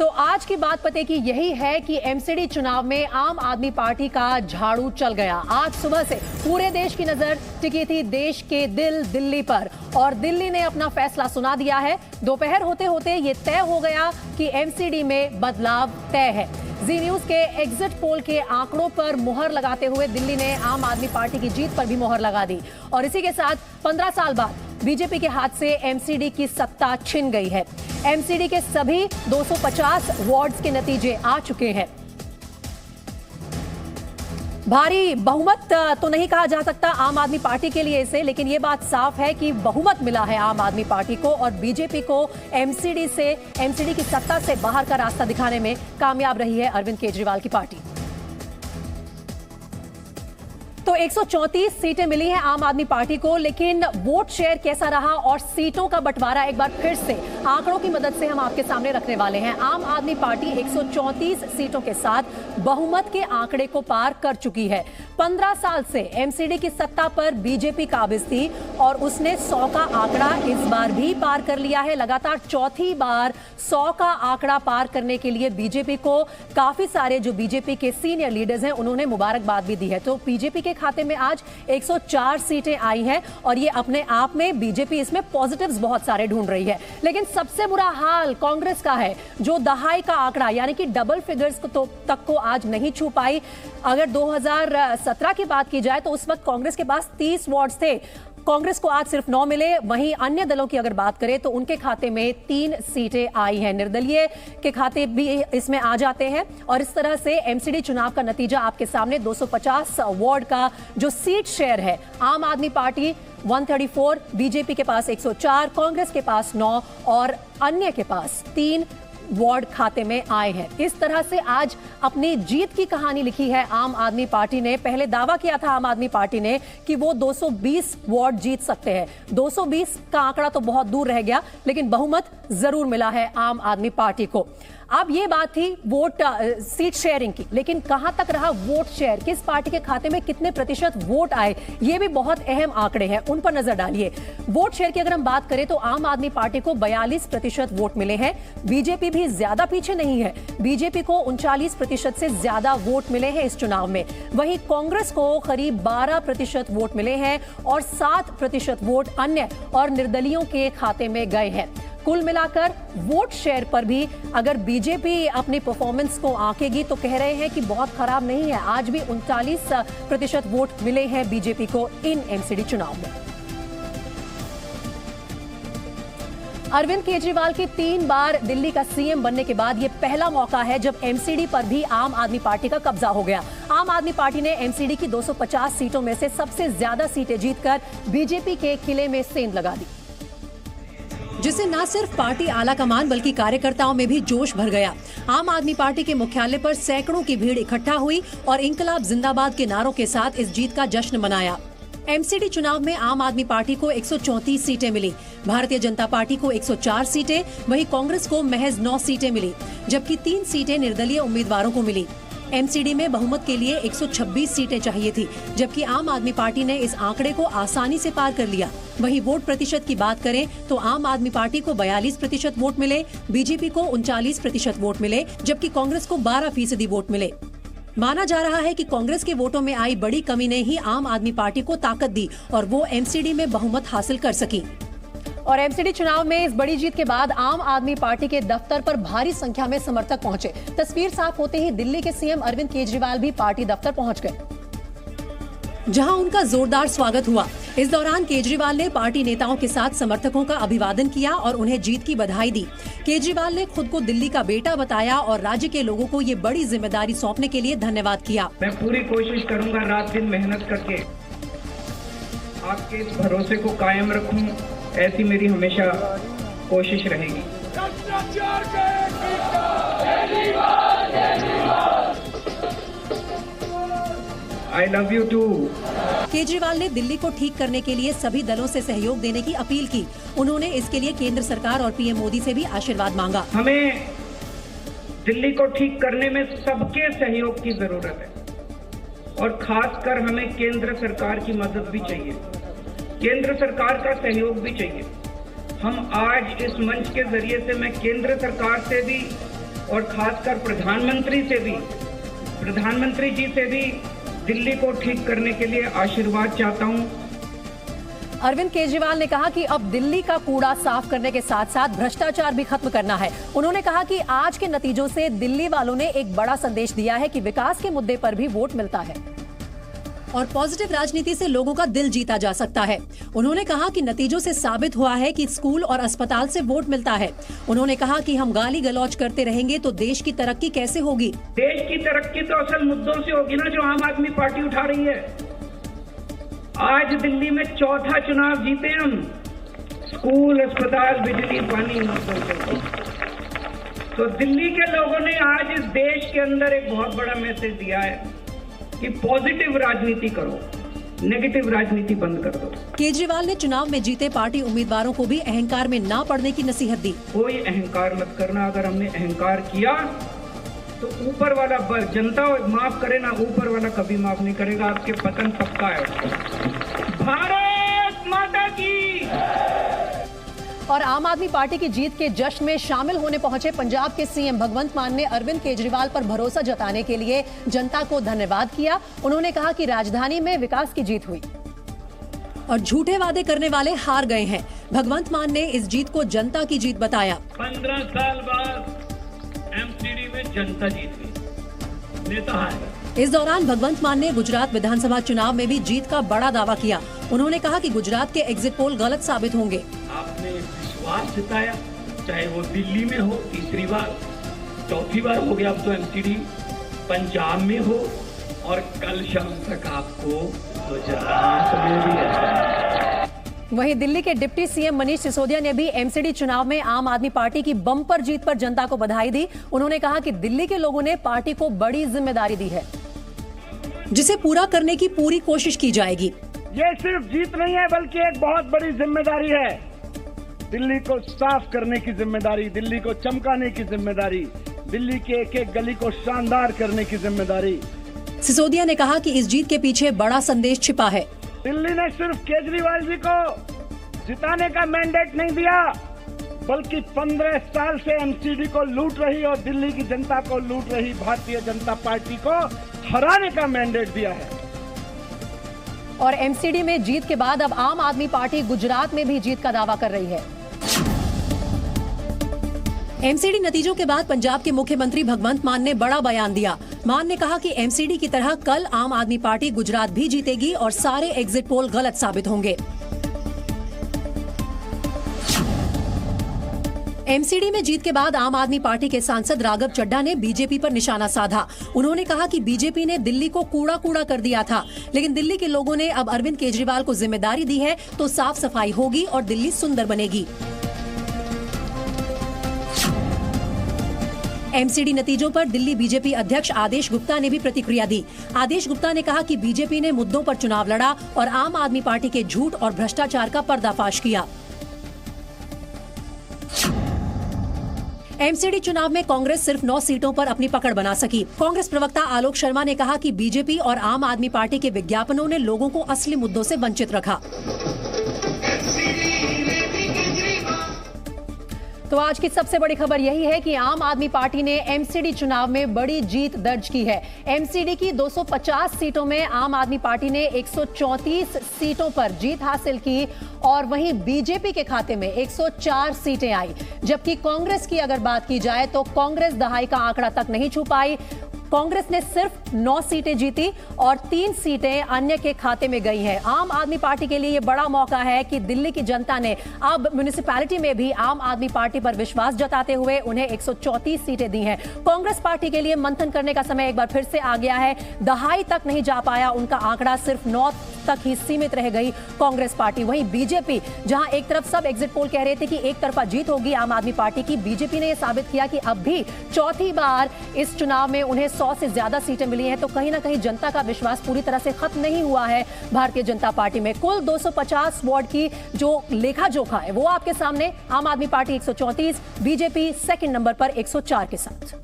तो आज की बात पते की यही है कि एमसीडी चुनाव में आम आदमी पार्टी का झाड़ू चल गया। आज सुबह से पूरे देश की नजर टिकी थी देश के दिल दिल्ली पर और दिल्ली ने अपना फैसला सुना दिया है। दोपहर होते होते ये तय हो गया कि एमसीडी में बदलाव तय है। जी न्यूज के एग्जिट पोल के आंकड़ों पर मुहर लगाते हुए दिल्ली ने आम आदमी पार्टी की जीत पर भी मुहर लगा दी और इसी के साथ 15 साल बाद बीजेपी के हाथ से एमसीडी की सत्ता छिन गई है। एमसीडी के सभी 250 वार्ड्स के नतीजे आ चुके हैं। भारी बहुमत तो नहीं कहा जा सकता आम आदमी पार्टी के लिए इसे, लेकिन यह बात साफ है कि बहुमत मिला है आम आदमी पार्टी को और बीजेपी को एमसीडी की सत्ता से बाहर का रास्ता दिखाने में कामयाब रही है अरविंद केजरीवाल की पार्टी। तो 134 सीटें मिली हैं आम आदमी पार्टी को, लेकिन वोट शेयर कैसा रहा और सीटों का बंटवारा एक बार फिर से आंकड़ों की मदद से हम आपके सामने रखने वाले हैं। आम आदमी पार्टी 134 सीटों के साथ बहुमत के आंकड़े को पार कर चुकी है। 15 साल से एमसीडी की सत्ता पर बीजेपी काबिज थी और उसने 100 का आंकड़ा इस बार भी पार कर लिया है। लगातार चौथी बार 100 का आंकड़ा पार करने के लिए बीजेपी को काफी सारे जो बीजेपी के सीनियर लीडर्स हैं उन्होंने मुबारकबाद भी दी है। तो बीजेपी के खाते में आज 104 सीटें आई हैं और ये अपने आप में बीजेपी इसमें पॉजिटिव्स बहुत सारे ढूंढ रही है। लेकिन सबसे बुरा हाल कांग्रेस का है जो दहाई का आंकड़ा यानी कि डबल फिगर्स तक को आज नहीं छू पाई। अगर 2017 की बात की जाए तो उस वक्त कांग्रेस के पास 30 वार्ड्स थे, कांग्रेस को आज सिर्फ 9 मिले। वहीं अन्य दलों की अगर बात करें तो उनके खाते में 3 सीटें आई हैं। निर्दलीय के खाते भी इसमें आ जाते हैं और इस तरह से एमसीडी चुनाव का नतीजा आपके सामने 250 वार्ड का जो सीट शेयर है, आम आदमी पार्टी 134, बीजेपी के पास 104, कांग्रेस के पास 9 और अन्य के पास 3 वार्ड खाते में आए हैं। इस तरह से आज अपनी जीत की कहानी लिखी है आम आदमी पार्टी ने। पहले दावा किया था आम आदमी पार्टी ने कि वो 220 वार्ड जीत सकते हैं। 220 का आंकड़ा तो बहुत दूर रह गया, लेकिन बहुमत जरूर मिला है आम आदमी पार्टी को। अब ये बात थी वोट सीट शेयरिंग की, लेकिन कहां तक रहा वोट शेयर, किस पार्टी के खाते में कितने प्रतिशत वोट आए, ये भी बहुत अहम आंकड़े हैं, उन पर नजर डालिए। वोट शेयर की अगर हम बात करें तो आम आदमी पार्टी को 42% वोट मिले हैं। बीजेपी भी ज्यादा पीछे नहीं है, बीजेपी को 39% से ज्यादा वोट मिले हैं इस चुनाव में। वहीं कांग्रेस को करीब 12% वोट मिले हैं और 7% वोट अन्य और निर्दलियों के खाते में गए हैं। कुल मिलाकर वोट शेयर पर भी अगर बीजेपी अपनी परफॉर्मेंस को आंकेगी तो कह रहे हैं कि बहुत खराब नहीं है। आज भी 39% वोट मिले हैं बीजेपी को इन एमसीडी चुनाव में। अरविंद केजरीवाल के 3 बार दिल्ली का सीएम बनने के बाद यह पहला मौका है जब एमसीडी पर भी आम आदमी पार्टी का कब्जा हो गया। आम आदमी पार्टी ने एमसीडी की 250 सीटों में से सबसे ज्यादा सीटें जीतकर बीजेपी के किले में सेंध लगा दी, जिससे न सिर्फ पार्टी आला कमान बल्कि कार्यकर्ताओं में भी जोश भर गया। आम आदमी पार्टी के मुख्यालय पर सैकड़ों की भीड़ इकट्ठा हुई और इंकलाब जिंदाबाद के नारों के साथ इस जीत का जश्न मनाया। एमसीडी चुनाव में आम आदमी पार्टी को 134 सीटें मिली, भारतीय जनता पार्टी को 104 सीटें, वहीं कांग्रेस को महज 9 सीटें मिली, जबकि 3 सीटें निर्दलीय उम्मीदवारों को मिली। एमसीडी में बहुमत के लिए 126 सीटें चाहिए थी, जबकि आम आदमी पार्टी ने इस आंकड़े को आसानी से पार कर लिया। वहीं वोट प्रतिशत की बात करें तो आम आदमी पार्टी को 42% वोट मिले, बीजेपी को 39% वोट मिले, जबकि कांग्रेस को 12% वोट मिले। माना जा रहा है कि कांग्रेस के वोटों में आई बड़ी कमी ने ही आम आदमी पार्टी को ताकत दी और वो एमसीडी में बहुमत हासिल कर सकी। और एमसीडी चुनाव में इस बड़ी जीत के बाद आम आदमी पार्टी के दफ्तर पर भारी संख्या में समर्थक पहुंचे। तस्वीर साफ होते ही दिल्ली के सीएम अरविंद केजरीवाल भी पार्टी दफ्तर पहुंच गए, जहां उनका जोरदार स्वागत हुआ। इस दौरान केजरीवाल ने पार्टी नेताओं के साथ समर्थकों का अभिवादन किया और उन्हें जीत की बधाई दी। केजरीवाल ने खुद को दिल्ली का बेटा बताया और राज्य के लोगों को ये बड़ी जिम्मेदारी सौंपने के लिए धन्यवाद किया। मैं पूरी कोशिश करूंगा रात दिन मेहनत करके आपके इस भरोसे को कायम रखूं, ऐसी मेरी हमेशा कोशिश रहेगी। I love you too। Kejriwal ने दिल्ली को ठीक करने के लिए सभी दलों से सहयोग देने की अपील की। उन्होंने इसके लिए केंद्र सरकार और पीएम मोदी से भी आशीर्वाद मांगा। हमें दिल्ली को ठीक करने में सबके सहयोग की जरूरत है और खासकर हमें केंद्र सरकार की मदद भी चाहिए, केंद्र सरकार का सहयोग भी चाहिए। हम आज इस मंच के जरिए से मैं केंद्र सरकार से भी और खासकर प्रधानमंत्री जी से भी दिल्ली को ठीक करने के लिए आशीर्वाद चाहता हूं। अरविंद केजरीवाल ने कहा कि अब दिल्ली का कूड़ा साफ करने के साथ साथ भ्रष्टाचार भी खत्म करना है। उन्होंने कहा कि आज के नतीजों से दिल्ली वालों ने एक बड़ा संदेश दिया है कि विकास के मुद्दे पर भी वोट मिलता है और पॉजिटिव राजनीति से लोगों का दिल जीता जा सकता है। उन्होंने कहा कि नतीजों से साबित हुआ है कि स्कूल और अस्पताल से वोट मिलता है। उन्होंने कहा कि हम गाली गलौज करते रहेंगे तो देश की तरक्की कैसे होगी। देश की तरक्की तो असल मुद्दों से होगी ना, जो आम आदमी पार्टी उठा रही है। आज दिल्ली में चौथा चुनाव जीते हम, स्कूल, अस्पताल, बिजली, पानी मुद्दों से। तो दिल्ली के लोगों ने आज इस देश के अंदर एक बहुत बड़ा मैसेज दिया है कि पॉजिटिव राजनीति करो, नेगेटिव राजनीति बंद कर दो। केजरीवाल ने चुनाव में जीते पार्टी उम्मीदवारों को भी अहंकार में ना पड़ने की नसीहत दी। कोई अहंकार मत करना, अगर हमने अहंकार किया तो ऊपर वाला जनता माफ करे ना, ऊपर वाला कभी माफ नहीं करेगा, आपके पतन पक्का है। भारत माता की। और आम आदमी पार्टी की जीत के जश्न में शामिल होने पहुंचे पंजाब के सीएम भगवंत मान ने अरविंद केजरीवाल पर भरोसा जताने के लिए जनता को धन्यवाद किया। उन्होंने कहा कि राजधानी में विकास की जीत हुई और झूठे वादे करने वाले हार गए हैं। भगवंत मान ने इस जीत को जनता की जीत बताया। 15 साल बाद एमसीडी में जनता जीत गई, नेता है। इस दौरान भगवंत मान ने गुजरात विधानसभा चुनाव में भी जीत का बड़ा दावा किया। उन्होंने कहा कि गुजरात के एग्जिट पोल गलत साबित होंगे। आपने विश्वास जताया, चाहे वो दिल्ली में हो, तीसरी बार, चौथी बार हो गया अब तो एमसीडी, पंजाब में हो, और कल शाम तक आपको गुजरात में भी है। वहीं दिल्ली के डिप्टी सीएम मनीष सिसोदिया ने भी एमसीडी चुनाव में आम आदमी पार्टी की बम्पर जीत पर जनता को बधाई दी। उन्होंने कहा कि दिल्ली के लोगों ने पार्टी को बड़ी जिम्मेदारी दी है, जिसे पूरा करने की पूरी कोशिश की जाएगी। ये सिर्फ जीत नहीं है, बल्कि एक बहुत बड़ी जिम्मेदारी है। दिल्ली को साफ करने की जिम्मेदारी, दिल्ली को चमकाने की जिम्मेदारी, दिल्ली के एक एक गली को शानदार करने की जिम्मेदारी। सिसोदिया ने कहा कि इस जीत के पीछे बड़ा संदेश छिपा है। दिल्ली ने सिर्फ केजरीवाल जी को जिताने का मैंडेट नहीं दिया, बल्कि 15 साल से एमसीडी को लूट रही और दिल्ली की जनता को लूट रही भारतीय जनता पार्टी को हराने का मैंडेट दिया है। और एमसीडी में जीत के बाद अब आम आदमी पार्टी गुजरात में भी जीत का दावा कर रही है। एमसीडी नतीजों के बाद पंजाब के मुख्यमंत्री भगवंत मान ने बड़ा बयान दिया। मान ने कहा कि एमसीडी की तरह कल आम आदमी पार्टी गुजरात भी जीतेगी और सारे एग्जिट पोल गलत साबित होंगे। एमसीडी में जीत के बाद आम आदमी पार्टी के सांसद राघव चड्ढा ने बीजेपी पर निशाना साधा। उन्होंने कहा कि बीजेपी ने दिल्ली को कूड़ा कूड़ा कर दिया था, लेकिन दिल्ली के लोगों ने अब अरविंद केजरीवाल को जिम्मेदारी दी है तो साफ सफाई होगी और दिल्ली सुंदर बनेगी। एमसीडी नतीजों पर दिल्ली बीजेपी अध्यक्ष आदेश गुप्ता ने भी प्रतिक्रिया दी। आदेश गुप्ता ने कहा कि बीजेपी ने मुद्दों पर चुनाव लड़ा और आम आदमी पार्टी के झूठ और भ्रष्टाचार का पर्दाफाश किया। एमसीडी चुनाव में कांग्रेस सिर्फ 9 सीटों पर अपनी पकड़ बना सकी। कांग्रेस प्रवक्ता आलोक शर्मा ने कहा कि बीजेपी और आम आदमी पार्टी के विज्ञापनों ने लोगों को असली मुद्दों से वंचित रखा। तो आज की सबसे बड़ी खबर यही है कि आम आदमी पार्टी ने एमसीडी चुनाव में बड़ी जीत दर्ज की है। एमसीडी की 250 सीटों में आम आदमी पार्टी ने 134 सीटों पर जीत हासिल की और वहीं बीजेपी के खाते में 104 सीटें आई। जबकि कांग्रेस की अगर बात की जाए तो कांग्रेस दहाई का आंकड़ा तक नहीं छू पाई। कांग्रेस ने सिर्फ 9 सीटें जीती और 3 सीटें अन्य के खाते में गई हैं। आम आदमी पार्टी के लिए यह बड़ा मौका है कि दिल्ली की जनता ने अब म्युनिसिपैलिटी में भी आम आदमी पार्टी पर विश्वास जताते हुए उन्हें 134 सीटें दी हैं। कांग्रेस पार्टी के लिए मंथन करने का समय एक बार फिर से आ गया है। दहाई तक नहीं जा पाया उनका आंकड़ा, सिर्फ 9 तक ही सीमित रह गई कांग्रेस पार्टी। वहीं बीजेपी, जहां एक तरफ सब एग्जिट पोल कह रहे थे कि एक तरफा जीत होगी आम आदमी पार्टी की, बीजेपी ने यह साबित किया कि अब भी चौथी बार इस चुनाव में उन्हें 100 से ज्यादा सीटें मिली हैं। तो कहीं ना कहीं जनता का विश्वास पूरी तरह से खत्म नहीं हुआ है भारतीय जनता पार्टी में। कुल 250 वार्ड की जो लेखा जोखा है वो आपके सामने। आम आदमी पार्टी 134, बीजेपी सेकंड नंबर पर 104 के साथ।